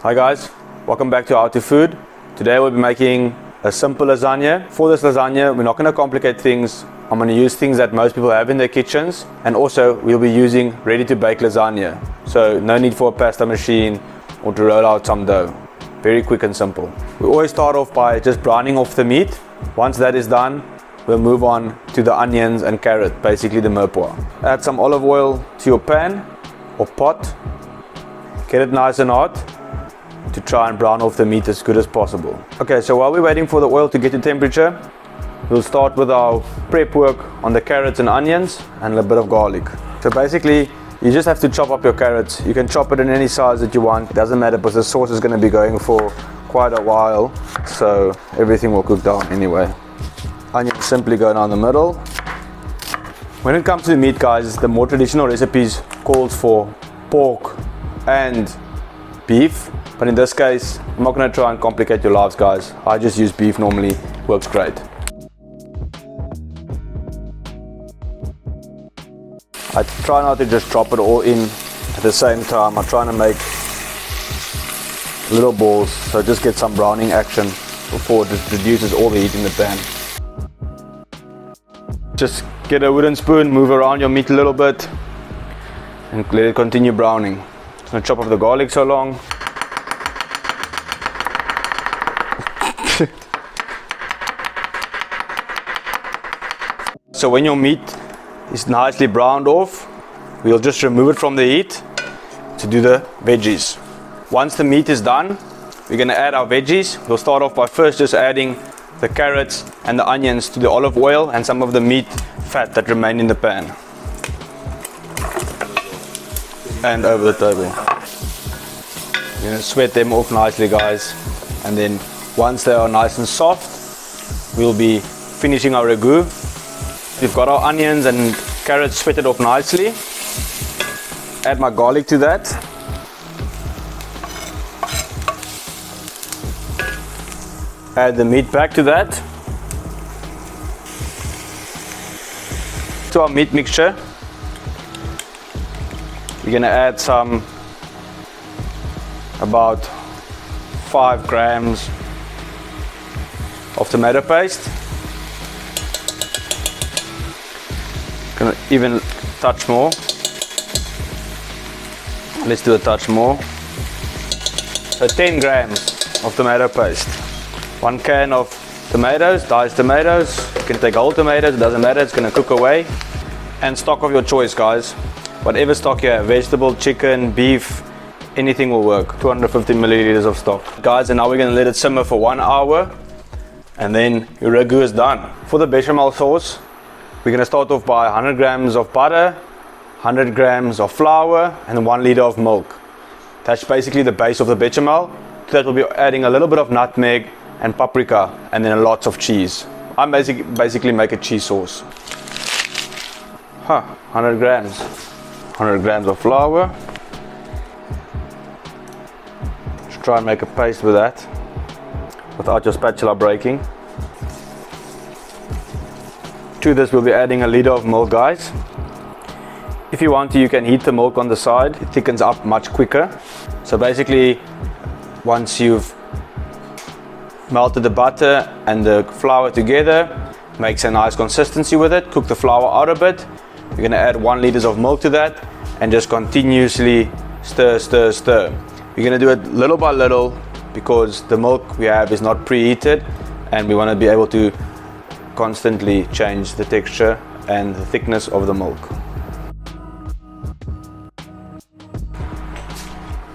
Hi guys, welcome back to How to Food. Today we'll be making a simple lasagna. For this lasagna, we're not going to complicate things. I'm going to use things that most people have in their kitchens, and also we'll be using ready to bake lasagna. So no need for a pasta machine or to roll out some dough. Very quick and simple. We always start off by just browning off the meat. Once that is done, we'll move on to the onions and carrot, basically the mirepoix. Add some olive oil to your pan or pot. Get it nice and hot to try and brown off the meat as good as possible. Okay, so while we're waiting for the oil to get to temperature, we'll start with our prep work on the carrots and onions and a bit of garlic. So basically, you just have to chop up your carrots. You can chop it in any size that you want. Doesn't matter because the sauce is going to be going for quite a while, so everything will cook down anyway. Onions simply go down the middle. When it comes to the meat, guys, the more traditional recipes calls for pork and beef, but in this case I'm not going to try and complicate your lives, guys. I just use beef normally, works great. I try not to just drop it all in at the same time. I'm trying to make little balls so just get some browning action before it just reduces all the heat in the pan. Just get a wooden spoon, move around your meat a little bit and let it continue browning. I'm going to chop up the garlic so long. So when your meat is nicely browned off, we'll just remove it from the heat to do the veggies. Once the meat is done, we're going to add our veggies. We'll start off by first just adding the carrots and the onions to the olive oil and some of the meat fat that remain in the pan. And over the table. You're going to sweat them off nicely, guys. And then once they are nice and soft, we'll be finishing our ragu. We've got our onions and carrots sweated off nicely. Add my garlic to that. Add the meat back to that. To our meat mixture, we're going to add about 5 grams of tomato paste. Gonna even touch more. Let's do a touch more. So 10 grams of tomato paste. 1 can of tomatoes, diced tomatoes. You can take whole tomatoes, it doesn't matter, it's gonna cook away. And stock of your choice, guys. Whatever stock you have, vegetable, chicken, beef, anything will work. 250 milliliters of stock. Guys, and now we're gonna let it simmer for 1 hour. And then your ragu is done. For the bechamel sauce, we're going to start off by 100 grams of butter, 100 grams of flour, and 1 liter of milk. That's basically the base of the bechamel. To that we'll be adding a little bit of nutmeg and paprika, and then lots of cheese. I basically make a cheese sauce. 100 grams. 100 grams of flour. Just try and make a paste with that, without your spatula breaking. To this we'll be adding a liter of milk, guys. If you want to, you can heat the milk on the side. It thickens up much quicker. So basically, once you've melted the butter and the flour together, makes a nice consistency with it. Cook the flour out a bit. You're going to add 1 liter of milk to that and just continuously stir. You're going to do it little by little because the milk we have is not preheated and we want to be able to constantly change the texture and the thickness of the milk.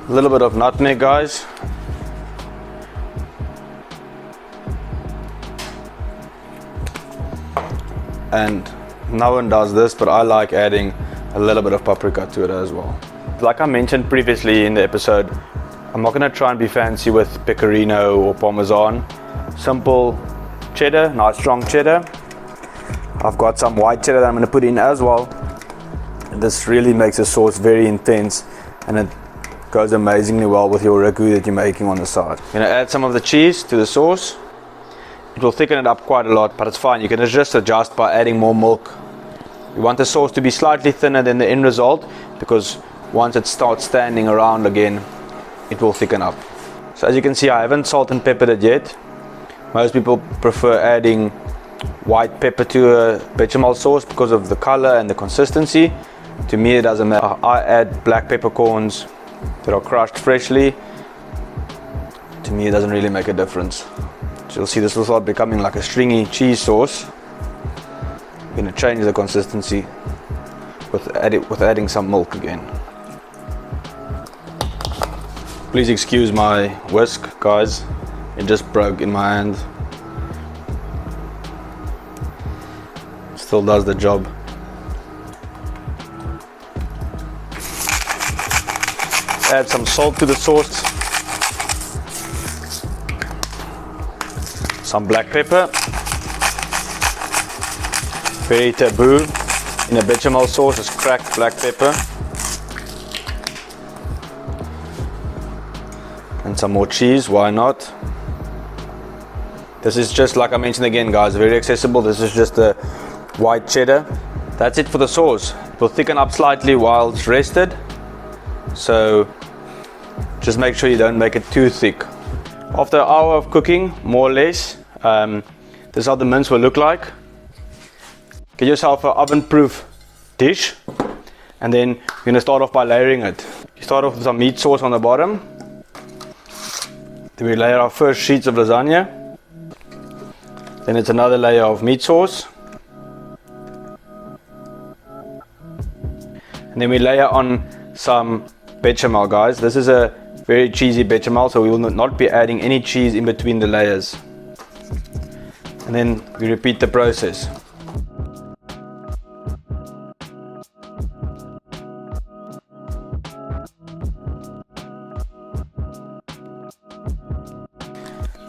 A little bit of nutmeg, guys. And no one does this, but I like adding a little bit of paprika to it as well. Like I mentioned previously in the episode, I'm not going to try and be fancy with pecorino or parmesan. Simple cheddar, nice strong cheddar. I've got some white cheddar that I'm going to put in as well. This really makes the sauce very intense and it goes amazingly well with your ragu that you're making on the side. I'm going to add some of the cheese to the sauce. It will thicken it up quite a lot, but it's fine. You can just adjust by adding more milk. You want the sauce to be slightly thinner than the end result because once it starts standing around again, it will thicken up. So as you can see, I haven't salt and peppered it yet. Most people prefer adding white pepper to a bechamel sauce because of the color and the consistency. To me it doesn't matter. I add black peppercorns that are crushed freshly. To me it doesn't really make a difference. So you'll see this will start becoming like a stringy cheese sauce. I'm going to change the consistency with adding some milk again. Please excuse my whisk, guys. It just broke in my hand. Still does the job. Add some salt to the sauce. Some black pepper. Very taboo in a bechamel sauce is cracked black pepper. And some more cheese, why not? This is just, like I mentioned again, guys, very accessible. This is just a white cheddar. That's it for the sauce. It will thicken up slightly while it's rested. So just make sure you don't make it too thick. After an hour of cooking, more or less, this is how the mince will look like. Get yourself an oven-proof dish, and then you're going to start off by layering it. You start off with some meat sauce on the bottom. Then we layer our first sheets of lasagna. Then it's another layer of meat sauce. And then we layer on some bechamel, guys. This is a very cheesy bechamel, so we will not be adding any cheese in between the layers. And then we repeat the process.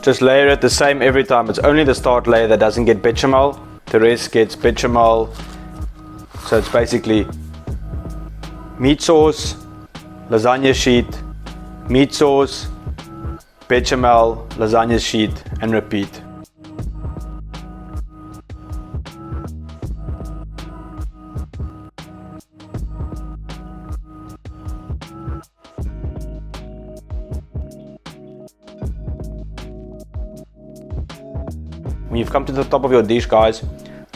Just layer it the same every time. It's only the start layer that doesn't get bechamel. The rest gets bechamel. So it's basically meat sauce, lasagna sheet, meat sauce, bechamel, lasagna sheet, and repeat. When you've come to the top of your dish, guys,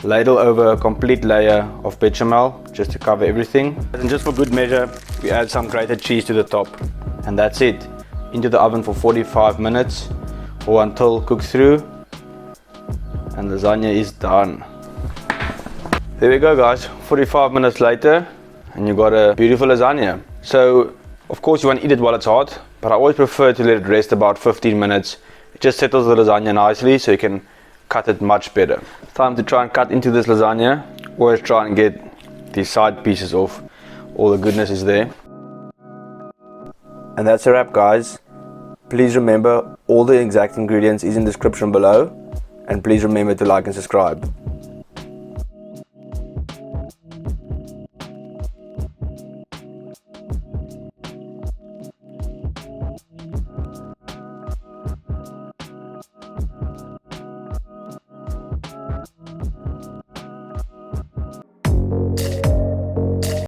ladle over a complete layer of bechamel just to cover everything. And just for good measure, we add some grated cheese to the top. And that's it. Into the oven for 45 minutes or until cooked through. And lasagna is done. There we go, guys. 45 minutes later and you got a beautiful lasagna. So, of course, you want to eat it while it's hot, but I always prefer to let it rest about 15 minutes. It just settles the lasagna nicely so you can cut it much better. Time to try and cut into this lasagna. Always try and get these side pieces off. All the goodness is there. And that's a wrap, guys. Please remember, all the exact ingredients is in the description below. And please remember to like and subscribe.